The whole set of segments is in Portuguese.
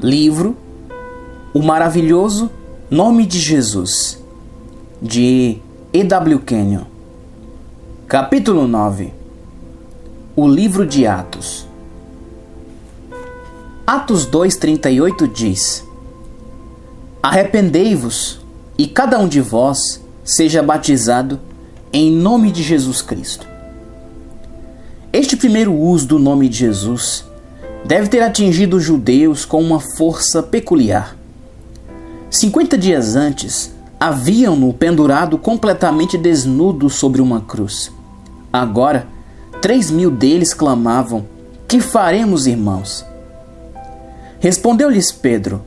Livro O Maravilhoso Nome de Jesus, de E.W. Kenyon. Capítulo 9. O Livro de Atos. Atos 2:38 diz: Arrependei-vos, e cada um de vós seja batizado em nome de Jesus Cristo. Este primeiro uso do nome de Jesus deve ter atingido os judeus com uma força peculiar. 50 dias antes, haviam-no pendurado completamente desnudo sobre uma cruz. Agora, 3.000 deles clamavam: Que faremos, irmãos? Respondeu-lhes Pedro: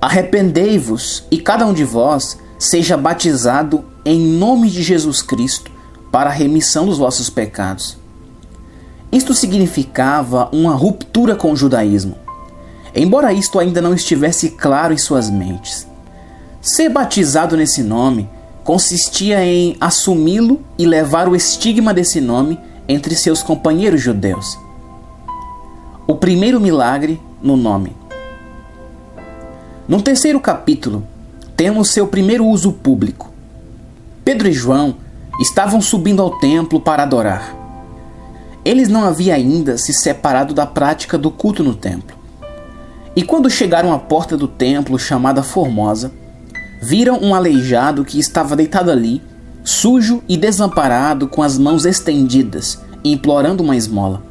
Arrependei-vos, e cada um de vós seja batizado em nome de Jesus Cristo para a remissão dos vossos pecados. Isto significava uma ruptura com o judaísmo, embora isto ainda não estivesse claro em suas mentes. Ser batizado nesse nome consistia em assumi-lo e levar o estigma desse nome entre seus companheiros judeus. O primeiro milagre no nome. No terceiro capítulo, temos seu primeiro uso público. Pedro e João estavam subindo ao templo para adorar. Eles não haviam ainda se separado da prática do culto no templo. E quando chegaram à porta do templo, chamada Formosa, viram um aleijado que estava deitado ali, sujo e desamparado, com as mãos estendidas, implorando uma esmola.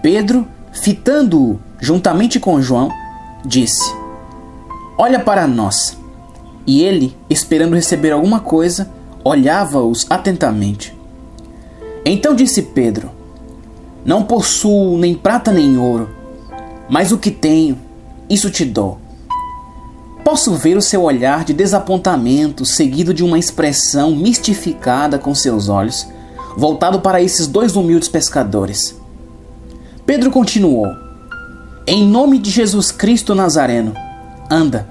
Pedro, fitando-o juntamente com João, disse: Olha para nós. E ele, esperando receber alguma coisa, olhava-os atentamente. Então disse Pedro: Não possuo nem prata nem ouro, mas o que tenho, isso te dou. Posso ver o seu olhar de desapontamento seguido de uma expressão mistificada com seus olhos, voltado para esses dois humildes pescadores. Pedro continuou: Em nome de Jesus Cristo Nazareno, anda.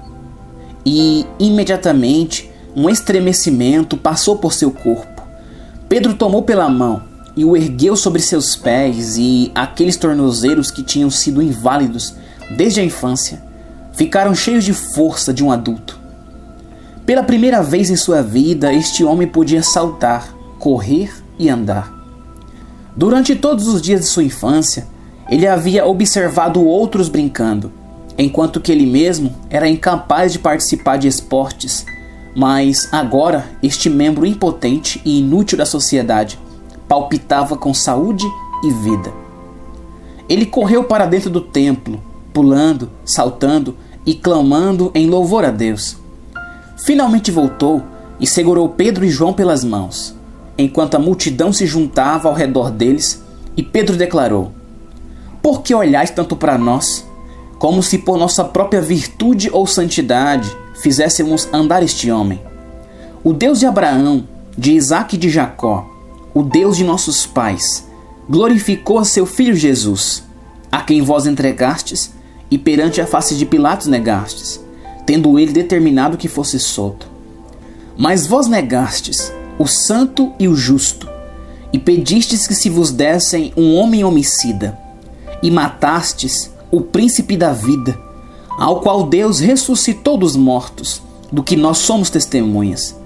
E, imediatamente, um estremecimento passou por seu corpo. Pedro tomou pela mão e o ergueu sobre seus pés, e aqueles tornozelos que tinham sido inválidos desde a infância ficaram cheios de força de um adulto. Pela primeira vez em sua vida, este homem podia saltar, correr e andar. Durante todos os dias de sua infância, ele havia observado outros brincando, enquanto que ele mesmo era incapaz de participar de esportes, mas agora este membro impotente e inútil da sociedade palpitava com saúde e vida. Ele correu para dentro do templo, pulando, saltando e clamando em louvor a Deus. Finalmente voltou e segurou Pedro e João pelas mãos, enquanto a multidão se juntava ao redor deles, e Pedro declarou: Por que olhais tanto para nós, como se por nossa própria virtude ou santidade fizéssemos andar este homem? O Deus de Abraão, de Isaque e de Jacó, o Deus de nossos pais, glorificou a seu filho Jesus, a quem vós entregastes e perante a face de Pilatos negastes, tendo ele determinado que fosse solto. Mas vós negastes o santo e o justo, e pedistes que se vos dessem um homem homicida, e matastes o príncipe da vida, ao qual Deus ressuscitou dos mortos, do que nós somos testemunhas,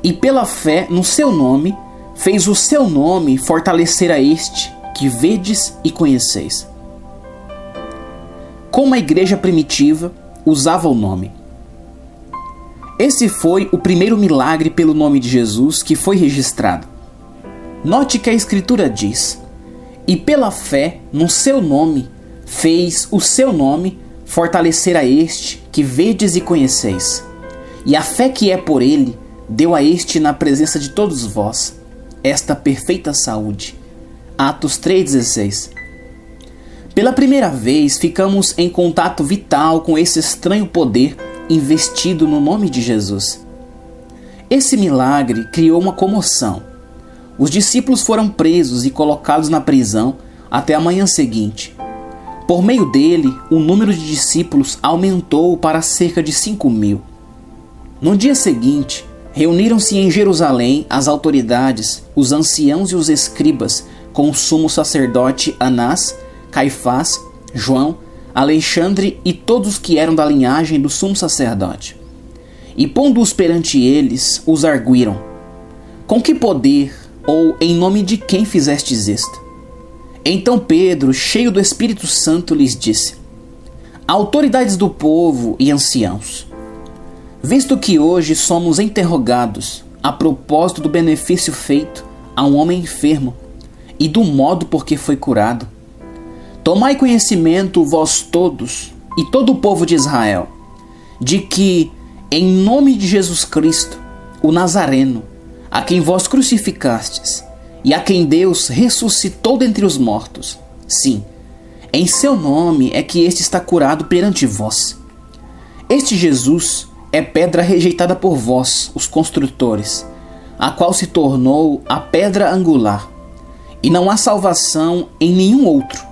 e pela fé no seu nome, fez o seu nome fortalecer a este que vedes e conheceis. Como a igreja primitiva usava o nome. Esse foi o primeiro milagre pelo nome de Jesus que foi registrado. Note que a Escritura diz: E pela fé no seu nome, fez o seu nome fortalecer a este que vedes e conheceis. E a fé que é por ele, deu a este na presença de todos vós esta perfeita saúde. Atos 3,16. Pela primeira vez, ficamos em contato vital com esse estranho poder investido no nome de Jesus. Esse milagre criou uma comoção. Os discípulos foram presos e colocados na prisão até a manhã seguinte. Por meio dele, o número de discípulos aumentou para cerca de 5.000. No dia seguinte, reuniram-se em Jerusalém as autoridades, os anciãos e os escribas, com o sumo sacerdote Anás, Caifás, João, Alexandre e todos que eram da linhagem do sumo sacerdote. E pondo-os perante eles, os arguíram: com que poder ou em nome de quem fizestes isto? Então Pedro, cheio do Espírito Santo, lhes disse: autoridades do povo e anciãos, visto que hoje somos interrogados a propósito do benefício feito a um homem enfermo e do modo por que foi curado, tomai conhecimento vós todos e todo o povo de Israel, de que, em nome de Jesus Cristo, o Nazareno, a quem vós crucificastes e a quem Deus ressuscitou dentre os mortos, sim, em seu nome é que este está curado perante vós. Este Jesus é pedra rejeitada por vós, os construtores, a qual se tornou a pedra angular. E não há salvação em nenhum outro,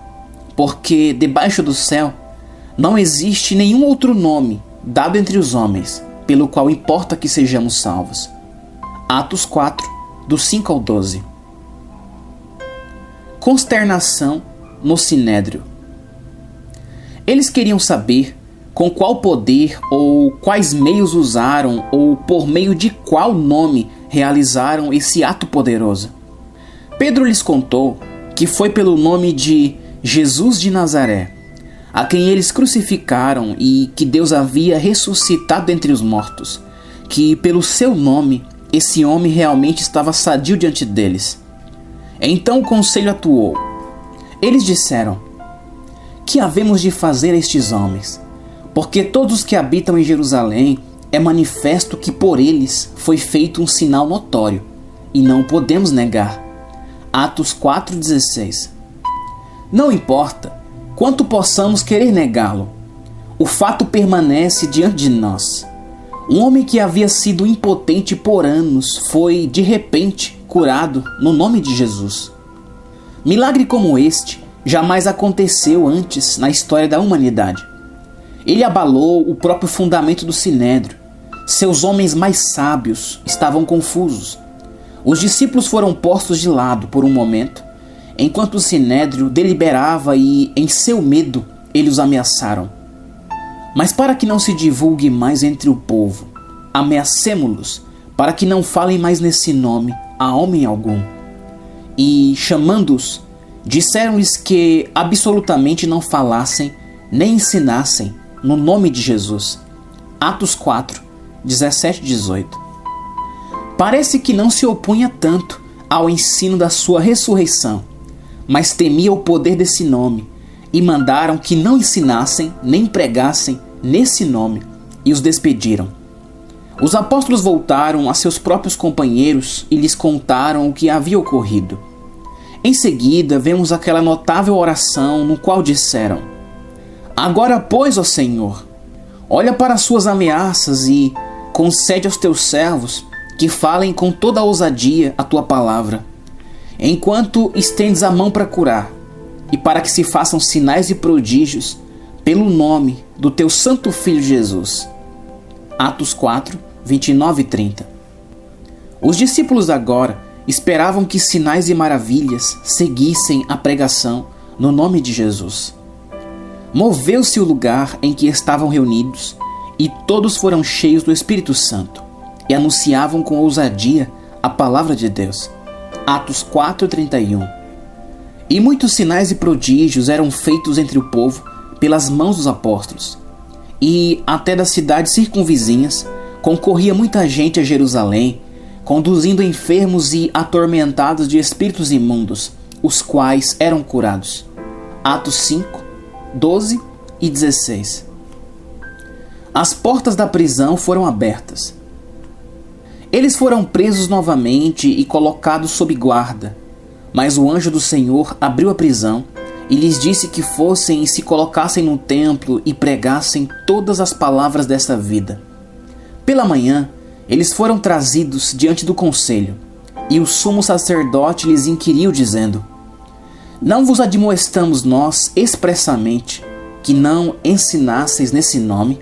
porque debaixo do céu não existe nenhum outro nome dado entre os homens, pelo qual importa que sejamos salvos. Atos 4, do 5 ao 12. Consternação no Sinédrio. Eles queriam saber com qual poder ou quais meios usaram ou por meio de qual nome realizaram esse ato poderoso. Pedro lhes contou que foi pelo nome de Jesus de Nazaré, a quem eles crucificaram e que Deus havia ressuscitado dentre os mortos, que pelo seu nome esse homem realmente estava sadio diante deles. Então o conselho atuou. Eles disseram: que havemos de fazer a estes homens? Porque todos os que habitam em Jerusalém é manifesto que por eles foi feito um sinal notório, e não podemos negar. Atos 4,16. Não importa quanto possamos querer negá-lo, o fato permanece diante de nós. Um homem que havia sido impotente por anos foi, de repente, curado no nome de Jesus. Milagre como este jamais aconteceu antes na história da humanidade. Ele abalou o próprio fundamento do Sinédrio. Seus homens mais sábios estavam confusos. Os discípulos foram postos de lado por um momento, enquanto o Sinédrio deliberava e, em seu medo, eles os ameaçaram. Mas para que não se divulgue mais entre o povo, ameacemo-los para que não falem mais nesse nome a homem algum. E, chamando-os, disseram-lhes que absolutamente não falassem nem ensinassem no nome de Jesus. Atos 4, 17 e 18. Parece que não se opunha tanto ao ensino da sua ressurreição, mas temia o poder desse nome, e mandaram que não ensinassem nem pregassem nesse nome, e os despediram. Os apóstolos voltaram a seus próprios companheiros e lhes contaram o que havia ocorrido. Em seguida, vemos aquela notável oração no qual disseram: agora, pois, ó Senhor, olha para as suas ameaças e concede aos teus servos que falem com toda a ousadia a tua palavra, enquanto estendes a mão para curar, e para que se façam sinais e prodígios pelo nome do teu santo Filho Jesus. Atos 4, 29 e 30. Os discípulos agora esperavam que sinais e maravilhas seguissem a pregação no nome de Jesus. Moveu-se o lugar em que estavam reunidos, e todos foram cheios do Espírito Santo, e anunciavam com ousadia a palavra de Deus. Atos 4, 31. E muitos sinais e prodígios eram feitos entre o povo pelas mãos dos apóstolos. E até das cidades circunvizinhas concorria muita gente a Jerusalém, conduzindo enfermos e atormentados de espíritos imundos, os quais eram curados. Atos 5, 12 e 16. As portas da prisão foram abertas. Eles foram presos novamente e colocados sob guarda, mas o anjo do Senhor abriu a prisão e lhes disse que fossem e se colocassem no templo e pregassem todas as palavras desta vida. Pela manhã, eles foram trazidos diante do conselho, e o sumo sacerdote lhes inquiriu, dizendo: não vos admoestamos nós expressamente que não ensinasseis nesse nome?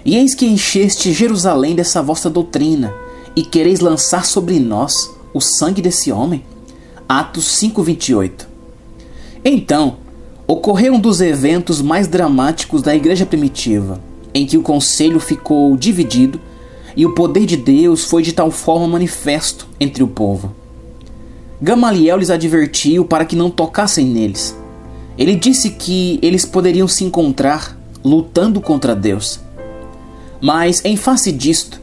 E eis que encheste Jerusalém dessa vossa doutrina, e quereis lançar sobre nós o sangue desse homem? Atos 5, 28. Então, ocorreu um dos eventos mais dramáticos da igreja primitiva, em que o conselho ficou dividido e o poder de Deus foi de tal forma manifesto entre o povo. Gamaliel lhes advertiu para que não tocassem neles. Ele disse que eles poderiam se encontrar lutando contra Deus. Mas, em face disto,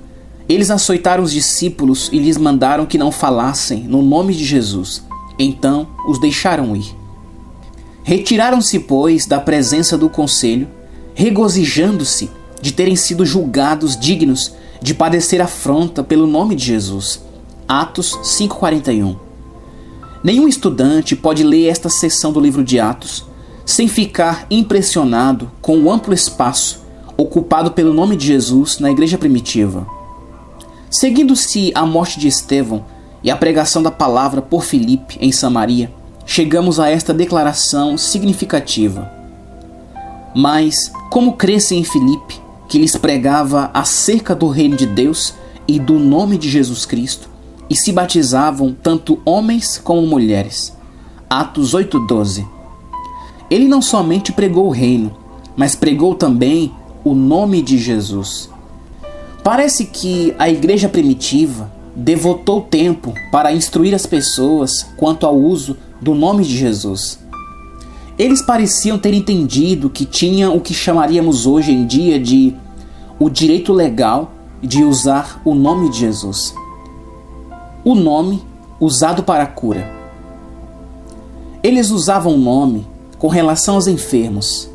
eles açoitaram os discípulos e lhes mandaram que não falassem no nome de Jesus. Então os deixaram ir. Retiraram-se, pois, da presença do conselho, regozijando-se de terem sido julgados dignos de padecer afronta pelo nome de Jesus. Atos 5:41. Nenhum estudante pode ler esta seção do livro de Atos sem ficar impressionado com o amplo espaço ocupado pelo nome de Jesus na igreja primitiva. Seguindo-se a morte de Estevão e a pregação da palavra por Filipe em Samaria, chegamos a esta declaração significativa. Mas, como crescem em Filipe, que lhes pregava acerca do reino de Deus e do nome de Jesus Cristo, e se batizavam tanto homens como mulheres. Atos 8:12. Ele não somente pregou o reino, mas pregou também o nome de Jesus. Parece que a igreja primitiva devotou tempo para instruir as pessoas quanto ao uso do nome de Jesus. Eles pareciam ter entendido que tinham o que chamaríamos hoje em dia de o direito legal de usar o nome de Jesus. O nome usado para a cura. Eles usavam o nome com relação aos enfermos.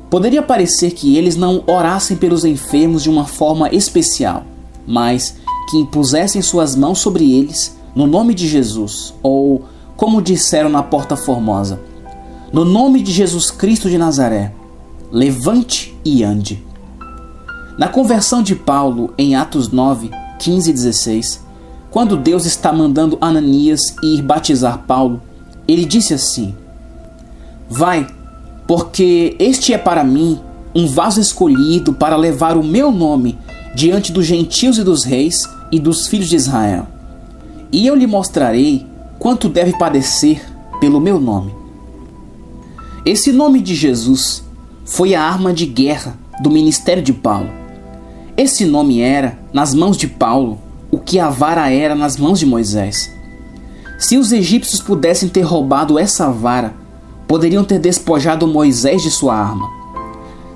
Poderia parecer que eles não orassem pelos enfermos de uma forma especial, mas que impusessem suas mãos sobre eles no nome de Jesus, ou, como disseram na Porta Formosa, no nome de Jesus Cristo de Nazaré, levante e ande. Na conversão de Paulo em Atos 9, 15 e 16, quando Deus está mandando Ananias ir batizar Paulo, ele disse assim: vai, porque este é para mim um vaso escolhido para levar o meu nome diante dos gentios e dos reis e dos filhos de Israel. E eu lhe mostrarei quanto deve padecer pelo meu nome. Esse nome de Jesus foi a arma de guerra do ministério de Paulo. Esse nome era, nas mãos de Paulo, o que a vara era nas mãos de Moisés. Se os egípcios pudessem ter roubado essa vara, poderiam ter despojado Moisés de sua arma.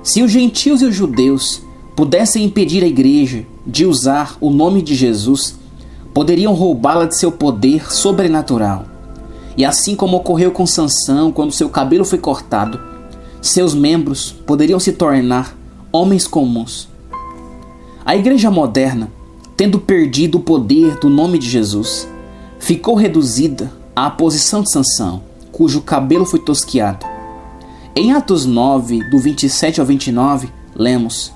Se os gentios e os judeus pudessem impedir a igreja de usar o nome de Jesus, poderiam roubá-la de seu poder sobrenatural. E assim como ocorreu com Sansão quando seu cabelo foi cortado, seus membros poderiam se tornar homens comuns. A igreja moderna, tendo perdido o poder do nome de Jesus, ficou reduzida à posição de Sansão, cujo cabelo foi tosquiado. Em Atos 9, do 27 ao 29, lemos: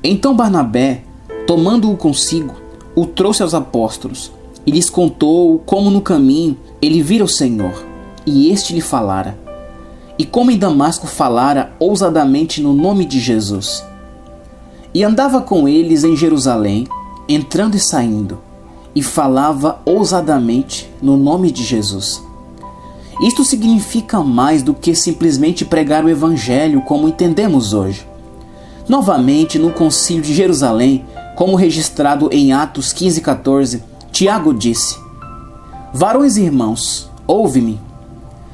Então Barnabé, tomando-o consigo, o trouxe aos apóstolos, e lhes contou como no caminho ele vira o Senhor, e este lhe falara, e como em Damasco falara ousadamente no nome de Jesus. E andava com eles em Jerusalém, entrando e saindo, e falava ousadamente no nome de Jesus. Isto significa mais do que simplesmente pregar o Evangelho como entendemos hoje. Novamente, no Concílio de Jerusalém, como registrado em Atos 15:14, Tiago disse: Varões e irmãos, ouve-me.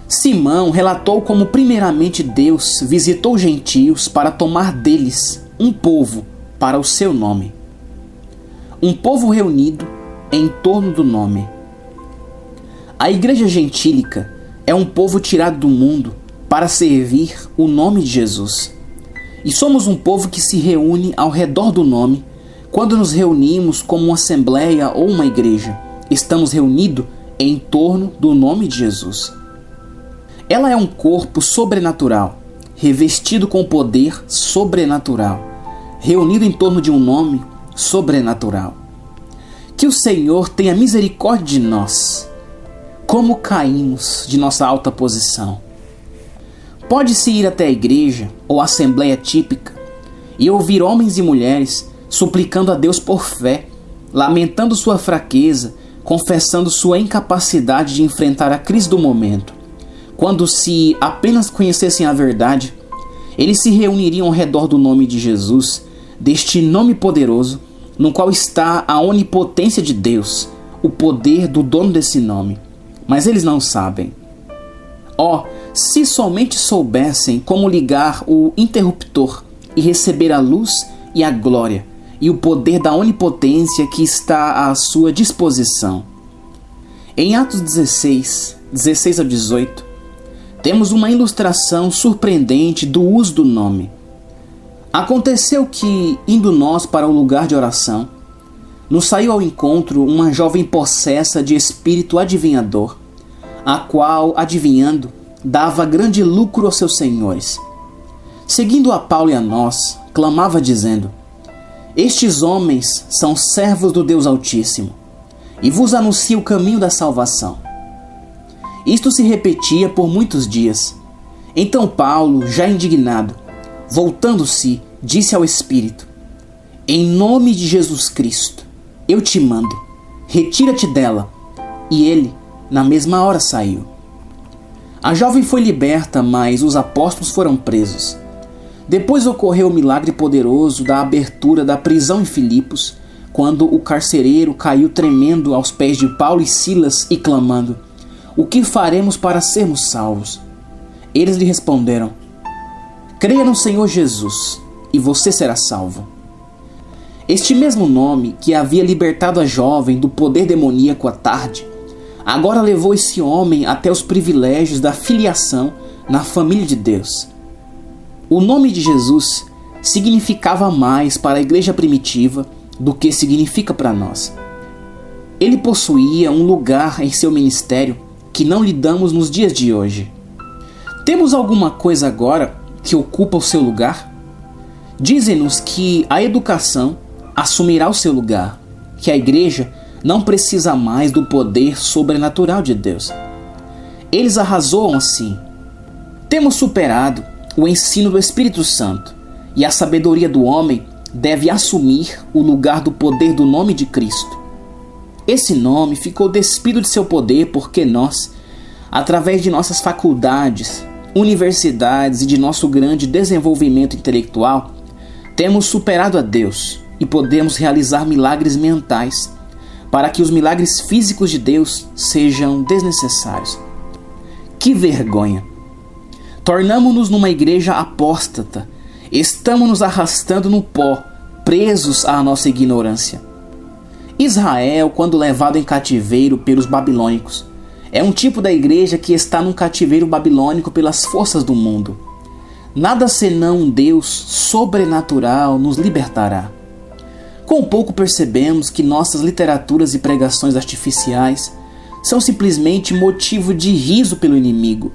Simão relatou como primeiramente Deus visitou os gentios para tomar deles um povo para o seu nome. Um povo reunido em torno do nome. A igreja gentílica é um povo tirado do mundo para servir o nome de Jesus. E somos um povo que se reúne ao redor do nome. Quando nos reunimos como uma assembleia ou uma igreja, estamos reunidos em torno do nome de Jesus. Ela é um corpo sobrenatural, revestido com poder sobrenatural, reunido em torno de um nome sobrenatural. Que o Senhor tenha misericórdia de nós. Como caímos de nossa alta posição. Pode-se ir até a igreja ou assembleia típica e ouvir homens e mulheres suplicando a Deus por fé, lamentando sua fraqueza, confessando sua incapacidade de enfrentar a crise do momento, quando, se apenas conhecessem a verdade, eles se reuniriam ao redor do nome de Jesus, deste nome poderoso, no qual está a onipotência de Deus, o poder do dono desse nome. Mas eles não sabem. Se somente soubessem como ligar o interruptor e receber a luz e a glória e o poder da onipotência que está à sua disposição. Em Atos 16, 16 a 18, temos uma ilustração surpreendente do uso do nome. Aconteceu que, indo nós para o lugar de oração, nos saiu ao encontro uma jovem possessa de espírito adivinhador, a qual, adivinhando, dava grande lucro aos seus senhores. Seguindo a Paulo e a nós, clamava dizendo: Estes homens são servos do Deus Altíssimo, e vos anuncia o caminho da salvação. Isto se repetia por muitos dias. Então Paulo, já indignado, voltando-se, disse ao Espírito: Em nome de Jesus Cristo, eu te mando, retira-te dela. E ele, na mesma hora, saiu. A jovem foi liberta, mas os apóstolos foram presos. Depois ocorreu o milagre poderoso da abertura da prisão em Filipos, quando o carcereiro caiu tremendo aos pés de Paulo e Silas e clamando: O que faremos para sermos salvos? Eles lhe responderam: Creia no Senhor Jesus, e você será salvo. Este mesmo nome que havia libertado a jovem do poder demoníaco à tarde, agora levou esse homem até os privilégios da filiação na família de Deus. O nome de Jesus significava mais para a igreja primitiva do que significa para nós. Ele possuía um lugar em seu ministério que não lhe damos nos dias de hoje. Temos alguma coisa agora que ocupa o seu lugar? Dizem-nos que a educação assumirá o seu lugar, que a igreja não precisa mais do poder sobrenatural de Deus. Eles arrazoam assim. Temos superado o ensino do Espírito Santo, e a sabedoria do homem deve assumir o lugar do poder do nome de Cristo. Esse nome ficou despido de seu poder porque nós, através de nossas faculdades, universidades e de nosso grande desenvolvimento intelectual, temos superado a Deus e podemos realizar milagres mentais para que os milagres físicos de Deus sejam desnecessários. Que vergonha! Tornamo-nos numa igreja apóstata. Estamos nos arrastando no pó, presos à nossa ignorância. Israel, quando levado em cativeiro pelos babilônicos, é um tipo da igreja que está num cativeiro babilônico pelas forças do mundo. Nada senão um Deus sobrenatural nos libertará. Com pouco percebemos que nossas literaturas e pregações artificiais são simplesmente motivo de riso pelo inimigo.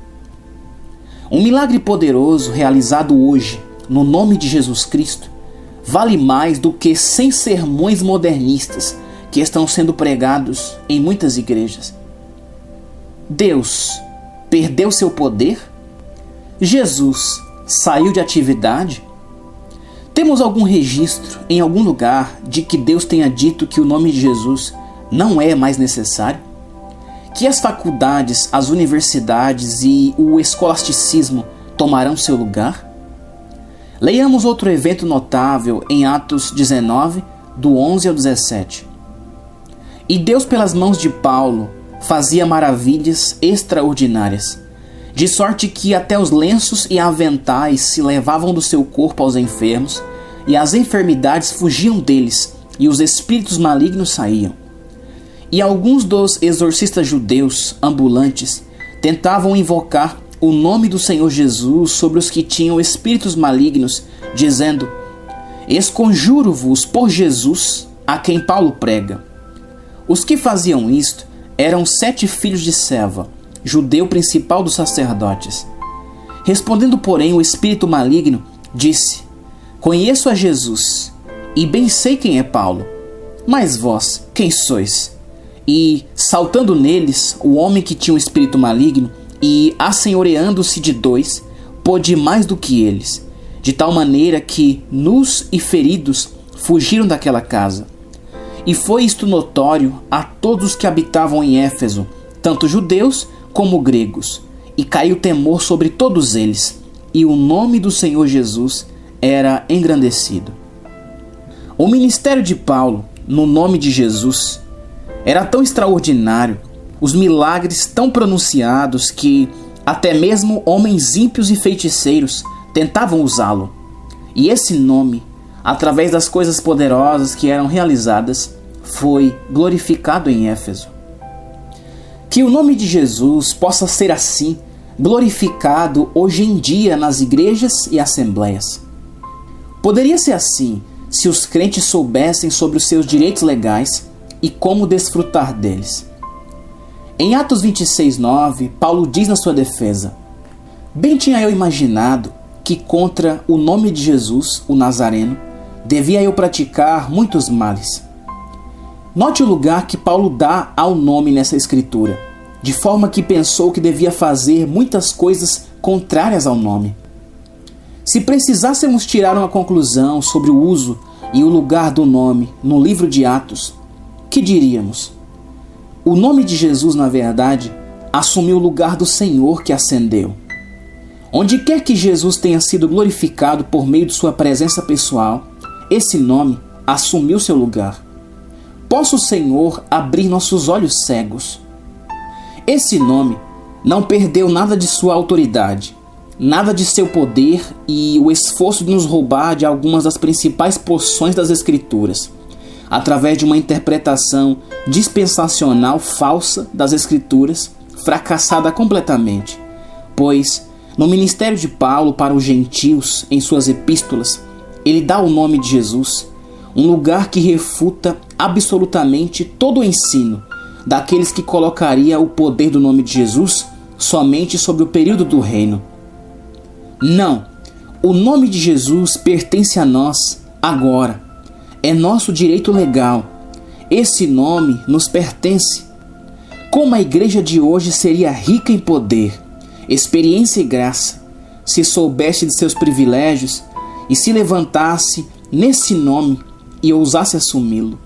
Um milagre poderoso realizado hoje, no nome de Jesus Cristo, vale mais do que 100 sermões modernistas que estão sendo pregados em muitas igrejas. Deus perdeu seu poder? Jesus saiu de atividade? Temos algum registro em algum lugar de que Deus tenha dito que o nome de Jesus não é mais necessário? Que as faculdades, as universidades e o escolasticismo tomarão seu lugar? Leiamos outro evento notável em Atos 19, do 11 ao 17. E Deus, pelas mãos de Paulo, fazia maravilhas extraordinárias, de sorte que até os lenços e aventais se levavam do seu corpo aos enfermos, e as enfermidades fugiam deles, e os espíritos malignos saíam. E alguns dos exorcistas judeus ambulantes tentavam invocar o nome do Senhor Jesus sobre os que tinham espíritos malignos, dizendo: Esconjuro-vos por Jesus, a quem Paulo prega. Os que faziam isto eram 7 filhos de Seva, judeu principal dos sacerdotes. Respondendo, porém, o espírito maligno, disse: Conheço a Jesus, e bem sei quem é Paulo. Mas vós, quem sois? E, saltando neles, o homem que tinha um espírito maligno, e assenhoreando-se de 2, pôde mais do que eles, de tal maneira que, nus e feridos, fugiram daquela casa. E foi isto notório a todos que habitavam em Éfeso, tanto judeus como gregos, e caiu temor sobre todos eles, e o nome do Senhor Jesus era engrandecido. O ministério de Paulo, no nome de Jesus, era tão extraordinário, os milagres tão pronunciados que até mesmo homens ímpios e feiticeiros tentavam usá-lo. E esse nome, através das coisas poderosas que eram realizadas, foi glorificado em Éfeso. Que o nome de Jesus possa ser assim glorificado hoje em dia nas igrejas e assembleias. Poderia ser assim se os crentes soubessem sobre os seus direitos legais e como desfrutar deles. Em Atos 26:9, Paulo diz na sua defesa: bem tinha eu imaginado que contra o nome de Jesus, o Nazareno, devia eu praticar muitos males. Note o lugar que Paulo dá ao nome nessa escritura, de forma que pensou que devia fazer muitas coisas contrárias ao nome. Se precisássemos tirar uma conclusão sobre o uso e o lugar do nome no livro de Atos, que diríamos? O nome de Jesus, na verdade, assumiu o lugar do Senhor que ascendeu. Onde quer que Jesus tenha sido glorificado por meio de sua presença pessoal, esse nome assumiu seu lugar. Possa o Senhor abrir nossos olhos cegos. Esse nome não perdeu nada de sua autoridade, nada de seu poder e o esforço de nos roubar de algumas das principais porções das Escrituras, através de uma interpretação dispensacional falsa das Escrituras, fracassada completamente. Pois, no ministério de Paulo para os gentios, em suas epístolas, ele dá o nome de Jesus, um lugar que refuta absolutamente todo o ensino daqueles que colocaria o poder do nome de Jesus somente sobre o período do reino. Não, o nome de Jesus pertence a nós agora. É nosso direito legal. Esse nome nos pertence. Como a igreja de hoje seria rica em poder, experiência e graça, se soubesse de seus privilégios e se levantasse nesse nome e ousasse assumi-lo.